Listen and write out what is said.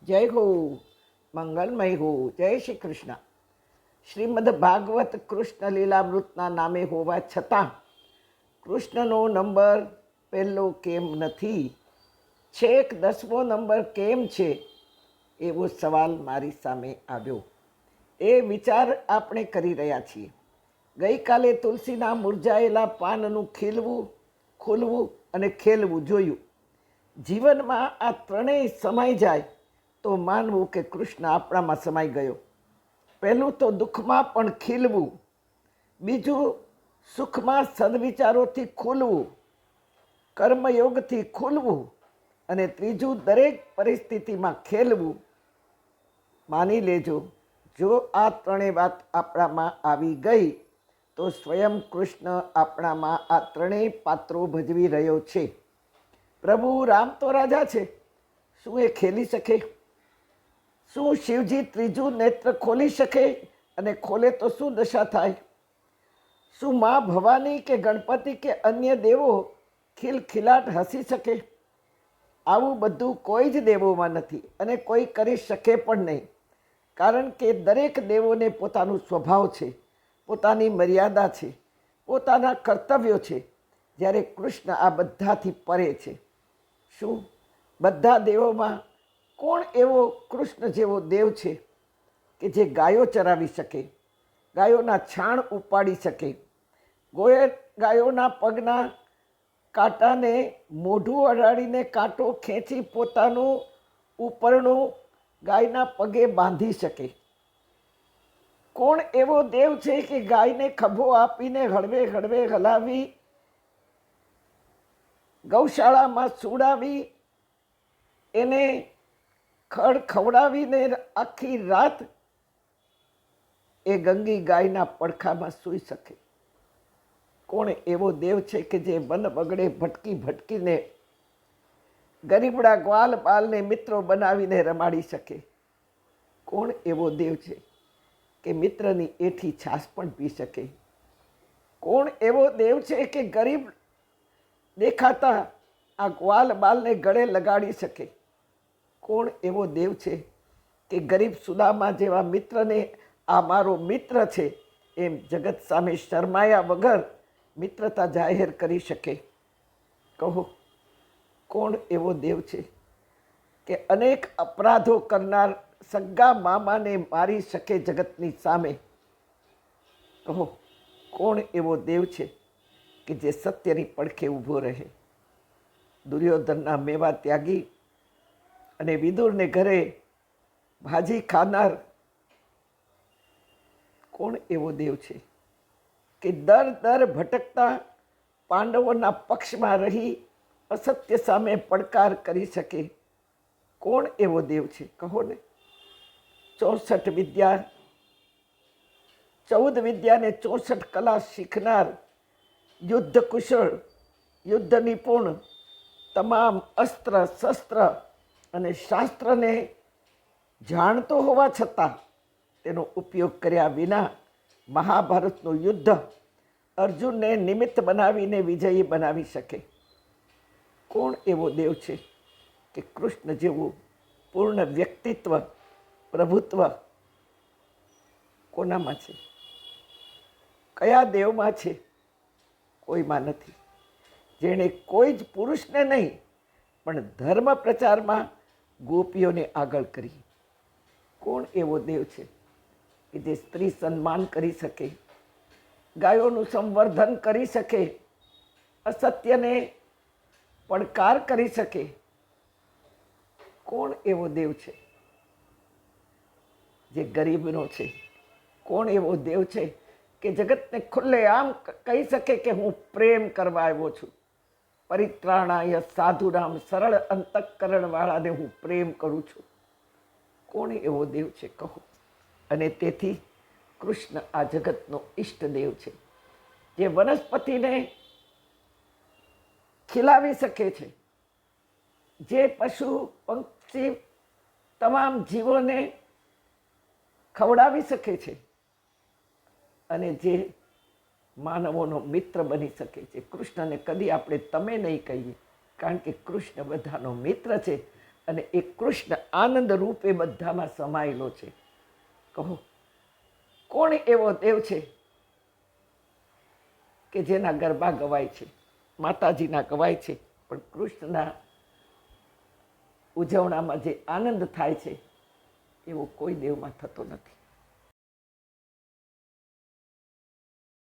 જય હો, મંગલમય હો. જય શ્રી કૃષ્ણ. શ્રીમદ ભાગવત કૃષ્ણ લીલામૃતના નામે હોવા છતાં કૃષ્ણનો નંબર પહેલો કેમ નથી, છેક 10મો નંબર કેમ છે, એવો સવાલ મારી સામે આવ્યો. એ વિચાર આપણે કરી રહ્યા છીએ. ગઈકાલે તુલસીના મુરઝાયેલા પાનનું ખીલવું, ખુલવું અને ખેલવું જોયું. જીવનમાં આ ત્રણેય સમાઈ જાય તો માનવું કે કૃષ્ણ આપણામાં સમાઈ ગયો. પહેલું તો દુઃખમાં પણ ખીલવું, બીજું સુખમાં સદવિચારોથી ખુલવું, કર્મયોગથી ખુલવું, અને ત્રીજું દરેક પરિસ્થિતિમાં ખેલવું. માની લેજો, જો આ ત્રણેય વાત આપણામાં આવી ગઈ તો સ્વયં કૃષ્ણ આપણામાં આ ત્રણેય પાત્રો ભજવી રહ્યો છે. પ્રભુ રામ તો રાજા છે, શું એ ખેલી શકે? શું શિવજી ત્રીજું નેત્ર ખોલી શકે? અને ખોલે તો શું દશા થાય? શું મા ભવાની કે ગણપતિ કે અન્ય દેવો ખિલખિલાટ હસી શકે? આવું બધું કોઈ જ દેવોમાં નથી અને કોઈ કરી શકે પણ નહીં. કારણ કે દરેક દેવોને પોતાનું સ્વભાવ છે, પોતાની મર્યાદા છે, પોતાના કર્તવ્યો છે. જ્યારે કૃષ્ણ આ બધાથી પરે છે. શું બધા દેવોમાં કોણ એવો કૃષ્ણ જેવો દેવ છે કે જે ગાયો ચરાવી શકે, ગાયોના છાણ ઉપાડી શકે, ગાયોના પગના કાંટાને મોઢું અડાડીને કાંટો ખેંચી પોતાનું ઉપરણું ગાયના પગે બાંધી શકે? કોણ એવો દેવ છે કે ગાયને ખભો આપીને હળવે હળવે હલાવી, ગૌશાળામાં સુડાવી, એને ખડ ખવડાવીને આખી રાત એ ગંગી ગાયના પડખામાં સૂઈ શકે? કોણ એવો દેવ છે કે જે વન વગડે ભટકી ભટકીને ગરીબડા ગ્વાલ બાલને મિત્રો બનાવીને રમાડી શકે? કોણ એવો દેવ છે કે મિત્રની એઠી છાશ પણ પી શકે? કોણ એવો દેવ છે કે ગરીબ દેખાતા આ ગ્વાલ બાલને ગળે લગાડી શકે? કોણ એવો દેવ છે કે ગરીબ સુદામા જેવા મિત્રને આ મારો મિત્ર છે એમ જગત સામે શરમાયા વગર મિત્રતા જાહેર કરી શકે? કહો, કોણ એવો દેવ છે કે અનેક અપરાધો કરનાર સગા મામાને મારી શકે જગતની સામે? કહો, કોણ એવો દેવ છે કે જે સત્યની પડખે ઊભો રહે? દુર્યોધનના મેવા ત્યાગી અને વિદુરને ઘરે ભાજી ખાનાર કોણ એવો દેવ છે કે દર ભટકતા પાંડવોના પક્ષમાં રહી અસત્ય સામે પડકાર કરી શકે? કોણ એવો દેવ છે? કહો ને. 64 વિદ્યા, 14 વિદ્યા ને 64 કલા શીખનાર, યુદ્ધ કુશળ, યુદ્ધ નિપુણ, તમામ અસ્ત્ર શસ્ત્ર અને શાસ્ત્રને જાણતો હોવા છતાં તેનો ઉપયોગ કર્યા વિના મહાભારતનું યુદ્ધ અર્જુનને નિમિત્ત બનાવીને વિજયી બનાવી શકે? કોણ એવો દેવ છે કે કૃષ્ણ જેવું પૂર્ણ વ્યક્તિત્વ, પ્રભુત્વ કોનામાં છે? કયા દેવમાં છે? કોઈમાં નથી. જેણે કોઈ જ પુરુષને નહીં પણ ધર્મ પ્રચારમાં ગોપીઓને આગળ કરી. કોણ એવો દેવ છે કે જે સ્ત્રી સન્માન કરી શકે, ગાયોનું સંવર્ધન કરી શકે, અસત્યને પડકાર કરી શકે? કોણ એવો દેવ છે જે ગરીબનો છે? કોણ એવો દેવ છે કે જગતને ખુલ્લે આમ કહી શકે કે હું પ્રેમ કરવા આવ્યો છું? પરિત્રાણાય સાધુરામ, સરળ અંતઃકરણ વાળાને હું પ્રેમ કરું છું. કોણ એવો દેવ છે? કહો. અને તેથી કૃષ્ણ આ જગતનો ઈષ્ટદેવ છે, જે વનસ્પતિને ખીલાવી શકે છે, જે પશુ પક્ષી તમામ જીવોને ખવડાવી શકે છે, અને જે માનવોનો મિત્ર બની શકે છે. કૃષ્ણને કદી આપણે તમે નહીં કહીએ, કારણ કે કૃષ્ણ બધાનો મિત્ર છે અને એ કૃષ્ણ આનંદ રૂપે બધામાં સમાયેલો છે. કહો કોણ એવો દેવ છે કે જેના ગરબા ગવાય છે, માતાજીના ગવાય છે, પણ કૃષ્ણના ઉજવણામાં જે આનંદ થાય છે એવો કોઈ દેવમાં થતો નથી.